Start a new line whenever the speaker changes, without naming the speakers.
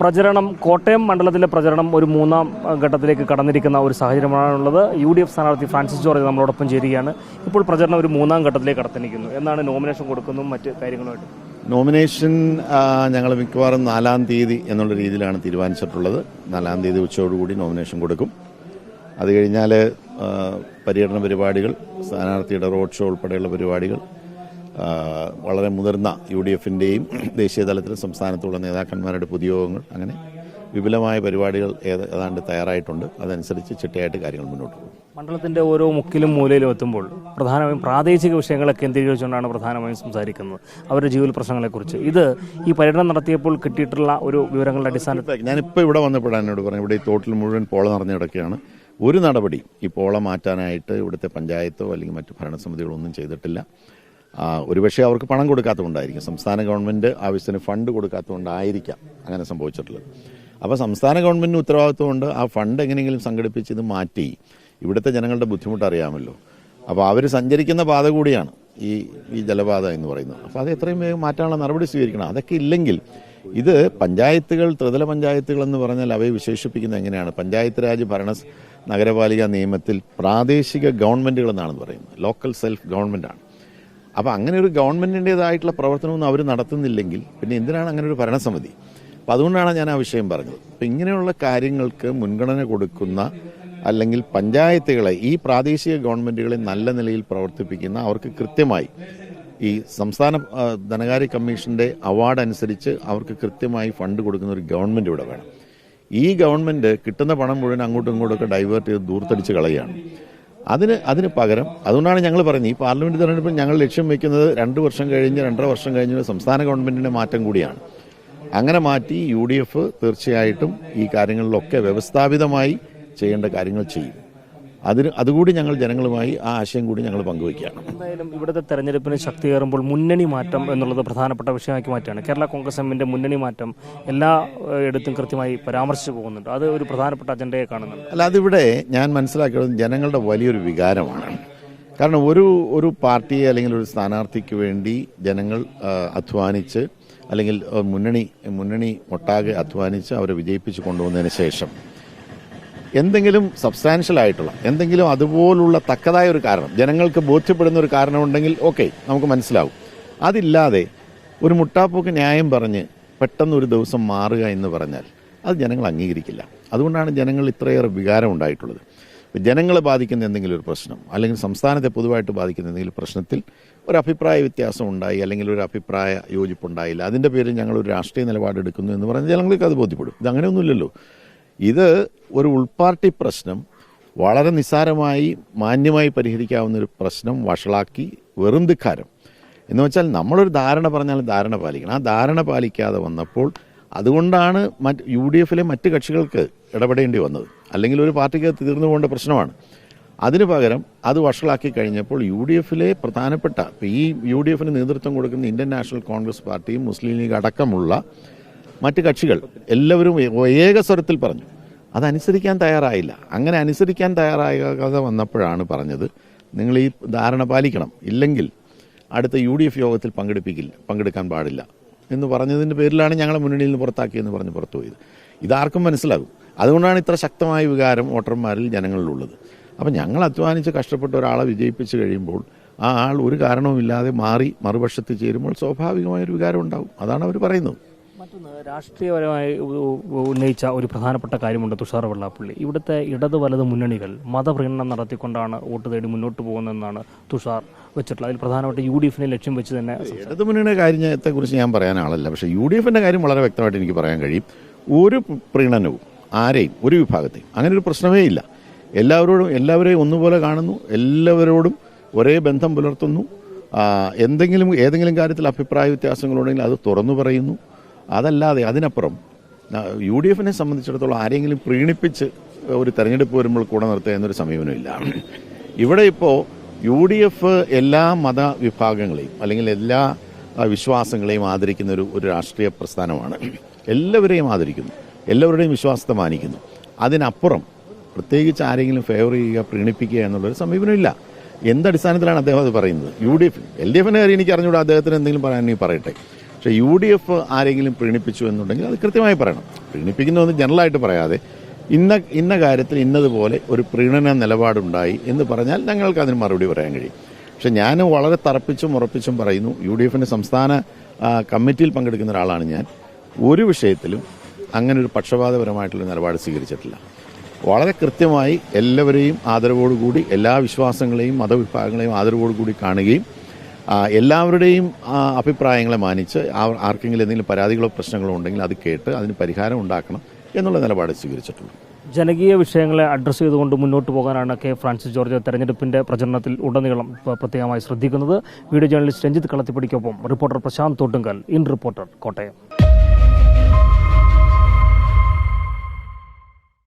പ്രചരണം കോട്ടയം മണ്ഡലത്തിലെ പ്രചരണം ഒരു മൂന്നാം ഘട്ടത്തിലേക്ക് കടന്നിരിക്കുന്ന ഒരു സാഹചര്യമാണുള്ളത്. UDF സ്ഥാനാർത്ഥി ഫ്രാൻസിസ് ജോർജ് നമ്മളോടൊപ്പം ചേരുകയാണ്. ഇപ്പോൾ പ്രചരണം ഒരു മൂന്നാം ഘട്ടത്തിലേക്ക് കടന്നിരിക്കുന്നു. എന്നാണ് നോമിനേഷൻ കൊടുക്കുന്നതും മറ്റ് കാര്യങ്ങളുമായിട്ട്?
നോമിനേഷൻ ഞങ്ങൾ മിക്കവാറും 4-ാം തീയതി എന്നുള്ള രീതിയിലാണ് തീരുമാനിച്ചിട്ടുള്ളത്. 4-ാം തീയതി ഉച്ചയോടുകൂടി നോമിനേഷൻ കൊടുക്കും. അത് കഴിഞ്ഞാൽ പര്യടന പരിപാടികൾ, സ്ഥാനാർത്ഥിയുടെ റോഡ് ഷോ ഉൾപ്പെടെയുള്ള പരിപാടികൾ, വളരെ മുതിർന്ന UDFന്റെയും ദേശീയ തലത്തിലും സംസ്ഥാനത്തുള്ള നേതാക്കന്മാരുടെ പൊതുയോഗങ്ങൾ, അങ്ങനെ വിപുലമായ പരിപാടികൾ ഏതാണ്ട് തയ്യാറായിട്ടുണ്ട്. അതനുസരിച്ച് ചിട്ടയായിട്ട് കാര്യങ്ങൾ മുന്നോട്ട് പോകും.
മണ്ഡലത്തിന്റെ ഓരോ മുക്കിലും മൂലയിലും എത്തുമ്പോൾ പ്രധാനമായും പ്രാദേശിക വിഷയങ്ങളെ കേന്ദ്രീകരിച്ചുകൊണ്ടാണ് പ്രധാനമായും സംസാരിക്കുന്നത്, അവരുടെ ജീവിത പ്രശ്നങ്ങളെക്കുറിച്ച്. ഇത് ഈ പര്യടനം നടത്തിയപ്പോൾ കിട്ടിയിട്ടുള്ള ഒരു വിവരങ്ങളുടെ അടിസ്ഥാനത്തിൽ
ഞാനിപ്പോൾ ഇവിടെ വന്നപ്പോഴാണ് എന്നോട് പറഞ്ഞു, ഇവിടെ ഈ തോട്ടിൽ മുഴുവൻ പോള നിറഞ്ഞു കിടക്കുകയാണ്. ഒരു നടപടി ഈ പോള മാറ്റാനായിട്ട് ഇവിടുത്തെ പഞ്ചായത്തോ അല്ലെങ്കിൽ മറ്റു ഭരണസമിതികളോ ഒന്നും ചെയ്തിട്ടില്ല. ഒരുപക്ഷെ അവർക്ക് പണം കൊടുക്കാത്തതുകൊണ്ടായിരിക്കും, സംസ്ഥാന ഗവൺമെൻറ് ആവശ്യത്തിന് ഫണ്ട് കൊടുക്കാത്തതുകൊണ്ടായിരിക്കാം അങ്ങനെ സംഭവിച്ചിട്ടുള്ളത്. അപ്പോൾ സംസ്ഥാന ഗവൺമെൻറ്റിന് ഉത്തരവാദിത്വമുണ്ട്. ആ ഫണ്ട് എങ്ങനെയെങ്കിലും സംഘടിപ്പിച്ച് ഇത് മാറ്റി ഇവിടുത്തെ ജനങ്ങളുടെ ബുദ്ധിമുട്ട് അറിയാമല്ലോ. അപ്പോൾ അവർ സഞ്ചരിക്കുന്ന പാത കൂടിയാണ് ഈ ജലപാത എന്ന് പറയുന്നത്. അപ്പോൾ അത് എത്രയും വേഗം മാറ്റാനുള്ള നടപടി സ്വീകരിക്കണം. അതൊക്കെ ഇല്ലെങ്കിൽ ഇത് പഞ്ചായത്തുകൾ, ത്രിതല പഞ്ചായത്തുകൾ എന്ന് പറഞ്ഞാൽ അവയെ വിശേഷിപ്പിക്കുന്നത് എങ്ങനെയാണ്? പഞ്ചായത്ത് രാജ് നഗരപാലിക നിയമത്തിൽ പ്രാദേശിക ഗവൺമെൻറ്റുകൾ എന്നാണ് പറയുന്നത്, ലോക്കൽ സെൽഫ് ഗവൺമെൻറ്റാണ്. അപ്പോൾ അങ്ങനെ ഒരു ഗവൺമെൻറ്റിൻ്റേതായിട്ടുള്ള പ്രവർത്തനമൊന്നും അവർ നടത്തുന്നില്ലെങ്കിൽ പിന്നെ എന്തിനാണ് അങ്ങനെ ഒരു ഭരണസമിതി? അപ്പോൾ അതുകൊണ്ടാണ് ഞാൻ ആ വിഷയം പറഞ്ഞത്. അപ്പോൾ ഇങ്ങനെയുള്ള കാര്യങ്ങൾക്ക് മുൻഗണന കൊടുക്കുന്ന അല്ലെങ്കിൽ പഞ്ചായത്തുകളെ, ഈ പ്രാദേശിക ഗവൺമെൻറ്റുകളെ നല്ല നിലയിൽ പ്രവർത്തിപ്പിക്കുന്ന, അവർക്ക് കൃത്യമായി ഈ സംസ്ഥാന ധനകാര്യ കമ്മീഷന്റെ അവാർഡ് അനുസരിച്ച് അവർക്ക് കൃത്യമായി ഫണ്ട് കൊടുക്കുന്ന ഒരു ഗവൺമെൻറ് ഇവിടെ വേണം. ഈ ഗവൺമെൻറ് കിട്ടുന്ന പണം മുഴുവൻ അങ്ങോട്ടും ഇങ്ങോട്ടൊക്കെ ഡൈവേർട്ട് ചെയ്ത് ദൂർത്തടിച്ച് കളയുകയാണ്. അതിന് പകരം, അതുകൊണ്ടാണ് ഞങ്ങൾ പറയുന്നത്, ഈ പാർലമെന്റ് തെരഞ്ഞെടുപ്പിൽ ഞങ്ങൾ ലക്ഷ്യം വയ്ക്കുന്നത് 2 വർഷം കഴിഞ്ഞ് 2.5 വർഷം കഴിഞ്ഞ് സംസ്ഥാന ഗവൺമെന്റിന്റെ മാറ്റം കൂടിയാണ്. അങ്ങനെ മാറ്റി UDF തീർച്ചയായിട്ടും ഈ കാര്യങ്ങളിലൊക്കെ വ്യവസ്ഥാപിതമായി ചെയ്യേണ്ട കാര്യങ്ങൾ ചെയ്യും. അതുകൂടി ഞങ്ങൾ ജനങ്ങളുമായി ആ ആശയം കൂടി ഞങ്ങൾ പങ്കുവയ്ക്കുകയാണ്.
എന്തായാലും ഇവിടുത്തെ തെരഞ്ഞെടുപ്പിന് ശക്തിയേറുമ്പോൾ മുന്നണി മാറ്റം എന്നുള്ളത് പ്രധാനപ്പെട്ട വിഷയമാക്കി മാറ്റുകയാണ്. കേരള കോൺഗ്രസ് എമ്മിന്റെ മുന്നണി മാറ്റം എല്ലാ ഇടത്തും കൃത്യമായി പരാമർശിച്ചു പോകുന്നുണ്ട്. അത് ഒരു പ്രധാനപ്പെട്ട അജണ്ടയെ കാണുന്നുണ്ട്.
അല്ല, അതിവിടെ ഞാൻ മനസ്സിലാക്കുന്നത് ജനങ്ങളുടെ വലിയൊരു വികാരമാണ്. കാരണം ഒരു പാർട്ടിയെ അല്ലെങ്കിൽ ഒരു സ്ഥാനാർത്ഥിക്ക് വേണ്ടി ജനങ്ങൾ അധ്വാനിച്ച്, അല്ലെങ്കിൽ മുന്നണി ഒട്ടാകെ അധ്വാനിച്ച് അവരെ വിജയിപ്പിച്ച് കൊണ്ടുവന്നതിന് ശേഷം എന്തെങ്കിലും സബ്സ്റ്റാൻഷ്യൽ ആയിട്ടുള്ള, എന്തെങ്കിലും അതുപോലുള്ള തക്കതായ ഒരു കാരണം, ജനങ്ങൾക്ക് ബോധ്യപ്പെടുന്ന ഒരു കാരണമുണ്ടെങ്കിൽ ഓക്കെ, നമുക്ക് മനസ്സിലാവും. അതില്ലാതെ ഒരു മുട്ടാപ്പോക്ക് ന്യായം പറഞ്ഞ് പെട്ടെന്ന് ഒരു ദിവസം മാറുക എന്ന് പറഞ്ഞാൽ അത് ജനങ്ങൾ അംഗീകരിക്കില്ല. അതുകൊണ്ടാണ് ജനങ്ങൾ ഇത്രയേറെ വികാരം ഉണ്ടായിട്ടുള്ളത്. ജനങ്ങളെ ബാധിക്കുന്ന എന്തെങ്കിലും ഒരു പ്രശ്നം, അല്ലെങ്കിൽ സംസ്ഥാനത്തെ പൊതുവായിട്ട് ബാധിക്കുന്ന എന്തെങ്കിലും പ്രശ്നത്തിൽ ഒരു അഭിപ്രായ വ്യത്യാസം ഉണ്ടായി, അല്ലെങ്കിൽ ഒരു അഭിപ്രായ യോജിപ്പുണ്ടായില്ല, അതിൻ്റെ പേരിൽ ഞങ്ങളൊരു രാഷ്ട്രീയ നിലപാടെടുക്കുന്നു എന്ന് പറഞ്ഞാൽ ജനങ്ങൾക്ക് അത് ബോധ്യപ്പെടും. ഇത് അങ്ങനെയൊന്നുമില്ലല്ലോ. ഇത് ഒരു ഉൾപാർട്ടി പ്രശ്നം വളരെ നിസ്സാരമായി മാന്യമായി പരിഹരിക്കാവുന്ന ഒരു പ്രശ്നം വഷളാക്കി വെറും ധിക്കാരം എന്ന് വെച്ചാൽ, നമ്മളൊരു ധാരണ പറഞ്ഞാൽ ധാരണ പാലിക്കണം. ആ ധാരണ പാലിക്കാതെ വന്നപ്പോൾ അതുകൊണ്ടാണ് UDFലെ മറ്റ് കക്ഷികൾക്ക് ഇടപെടേണ്ടി വന്നത്. അല്ലെങ്കിൽ ഒരു പാർട്ടിക്ക് തീർന്നു പോകേണ്ട പ്രശ്നമാണ്. അതിനു പകരം അത് വഷളാക്കി കഴിഞ്ഞപ്പോൾ UDFലെ പ്രധാനപ്പെട്ട, ഈ UDFന് നേതൃത്വം കൊടുക്കുന്ന ഇന്ത്യൻ നാഷണൽ കോൺഗ്രസ് പാർട്ടിയും മുസ്ലിം ലീഗ് അടക്കമുള്ള മറ്റ് കക്ഷികൾ എല്ലാവരും ഏക സ്വരത്തിൽ പറഞ്ഞു. അതനുസരിക്കാൻ തയ്യാറായില്ല. അങ്ങനെ അനുസരിക്കാൻ തയ്യാറാകാതെ വന്നപ്പോഴാണ് പറഞ്ഞത്, നിങ്ങൾ ഈ ധാരണ പാലിക്കണം, ഇല്ലെങ്കിൽ അടുത്ത UDF യോഗത്തിൽ പങ്കെടുക്കാൻ പാടില്ല എന്ന് പറഞ്ഞതിൻ്റെ പേരിലാണ് ഞങ്ങളെ മുന്നണിയിൽ നിന്ന് പുറത്താക്കിയെന്ന് പറഞ്ഞ് പുറത്തുപോയത്. ഇതാർക്കും മനസ്സിലാകും. അതുകൊണ്ടാണ് ഇത്ര ശക്തമായ വികാരം വോട്ടർമാരിൽ ജനങ്ങളിലുള്ളത്. അപ്പം ഞങ്ങൾ അധ്വാനിച്ച് കഷ്ടപ്പെട്ട ഒരാളെ വിജയിപ്പിച്ച് കഴിയുമ്പോൾ ആ ആൾ ഒരു കാരണവുമില്ലാതെ മാറി മറുപക്ഷത്ത് ചേരുമ്പോൾ സ്വാഭാവികമായൊരു വികാരം ഉണ്ടാവും. അതാണ് അവർ പറയുന്നത്.
മറ്റൊന്ന്, രാഷ്ട്രീയപരമായി ഉന്നയിച്ച ഒരു പ്രധാനപ്പെട്ട കാര്യമുണ്ട് തുഷാർ വെള്ളാപ്പള്ളി. ഇവിടുത്തെ ഇടത് വലത് മുന്നണികൾ മതപ്രീണനം നടത്തിക്കൊണ്ടാണ് വോട്ട് തേടി മുന്നോട്ട് പോകുന്നതെന്നാണ് തുഷാർ വെച്ചിട്ടുള്ളത്. അതിൽ പ്രധാനമായിട്ട് UDFനെ ലക്ഷ്യം വെച്ച് തന്നെ.
ഇടത് മുന്നണിയുടെ കാര്യത്തെക്കുറിച്ച് ഞാൻ പറയാൻ ആളല്ല, പക്ഷേ UDFന്റെ കാര്യം വളരെ വ്യക്തമായിട്ട് എനിക്ക് പറയാൻ കഴിയും. ഒരു പ്രീണനവും ആരെയും, ഒരു വിഭാഗത്തെയും അങ്ങനെ ഒരു പ്രശ്നമേ ഇല്ല. എല്ലാവരെയും ഒന്നുപോലെ കാണുന്നു, എല്ലാവരോടും ഒരേ ബന്ധം പുലർത്തുന്നു. ഏതെങ്കിലും കാര്യത്തിൽ അഭിപ്രായ വ്യത്യാസങ്ങളുണ്ടെങ്കിൽ അത് തുറന്നു പറയുന്നു. അതല്ലാതെ അതിനപ്പുറം UDFനെ സംബന്ധിച്ചിടത്തോളം ആരെങ്കിലും പ്രീണിപ്പിച്ച് ഒരു തെരഞ്ഞെടുപ്പ് വരുമ്പോൾ കൂടെ നിർത്തുക എന്നൊരു സമീപനമില്ല. ഇവിടെ ഇപ്പോൾ UDF എല്ലാ മതവിഭാഗങ്ങളെയും അല്ലെങ്കിൽ എല്ലാ വിശ്വാസങ്ങളെയും ആദരിക്കുന്ന ഒരു രാഷ്ട്രീയ പ്രസ്ഥാനമാണ്. എല്ലാവരെയും ആദരിക്കുന്നു, എല്ലാവരുടെയും വിശ്വാസത്തെ മാനിക്കുന്നു. അതിനപ്പുറം പ്രത്യേകിച്ച് ആരെങ്കിലും ഫേവർ ചെയ്യുക, പ്രീണിപ്പിക്കുക എന്നുള്ളൊരു സമീപനമില്ല. എന്തടിസ്ഥാനത്തിലാണ് അദ്ദേഹം അത് പറയുന്നത്? UDF LDFന്റെ കാര്യം എനിക്ക് അറിഞ്ഞുകൂടാ, അദ്ദേഹത്തിന് എന്തെങ്കിലും പറയാൻ പറയട്ടെ. പക്ഷേ UDF ആരെങ്കിലും പ്രീണിപ്പിച്ചു എന്നുണ്ടെങ്കിൽ അത് കൃത്യമായി പറയണം. പ്രീണിപ്പിക്കുന്നതൊന്നും ജനറലായിട്ട് പറയാതെ ഇന്ന കാര്യത്തിൽ ഇന്നതുപോലെ ഒരു പ്രീണന നിലപാടുണ്ടായി എന്ന് പറഞ്ഞാൽ ഞങ്ങൾക്ക് അതിന് മറുപടി പറയാൻ കഴിയും. പക്ഷെ ഞാൻ വളരെ തറപ്പിച്ചും ഉറപ്പിച്ചും പറയുന്നു, UDFന്റെ സംസ്ഥാന കമ്മിറ്റിയിൽ പങ്കെടുക്കുന്ന ഒരാളാണ് ഞാൻ. ഒരു വിഷയത്തിലും അങ്ങനെ ഒരു പക്ഷപാതപരമായിട്ടുള്ള നിലപാട് സ്വീകരിച്ചിട്ടില്ല. വളരെ കൃത്യമായി എല്ലാവരെയും ആദരവോടുകൂടി, എല്ലാ വിശ്വാസങ്ങളെയും മതവിഭാഗങ്ങളെയും ആദരവോടുകൂടി കാണുകയും എല്ലാവരുടെയും അഭിപ്രായങ്ങളെ മാനിച്ച് ആർക്കെങ്കിലും എന്തെങ്കിലും പരാതികളോ പ്രശ്നങ്ങളോ ഉണ്ടെങ്കിൽ അത് കേട്ട് അതിന് പരിഹാരം ഉണ്ടാക്കണം എന്നുള്ള നിലപാട് സ്വീകരിച്ചിട്ടുള്ളൂ.
ജനകീയ വിഷയങ്ങളെ അഡ്രസ്സ് ചെയ്തുകൊണ്ട് മുന്നോട്ട് പോകാനാണ് കെ ഫ്രാൻസിസ് ജോർജ് തെരഞ്ഞെടുപ്പിന്റെ പ്രചരണത്തിൽ ഉടനീളം പ്രത്യേകമായി ശ്രദ്ധിക്കുന്നത്. വീഡിയോ ജേർണലിസ്റ്റ് രഞ്ജിത്ത് കളത്തിപ്പടിക്കൊപ്പം reporter Prashanth Thottunkal, in reporter, Kottayam.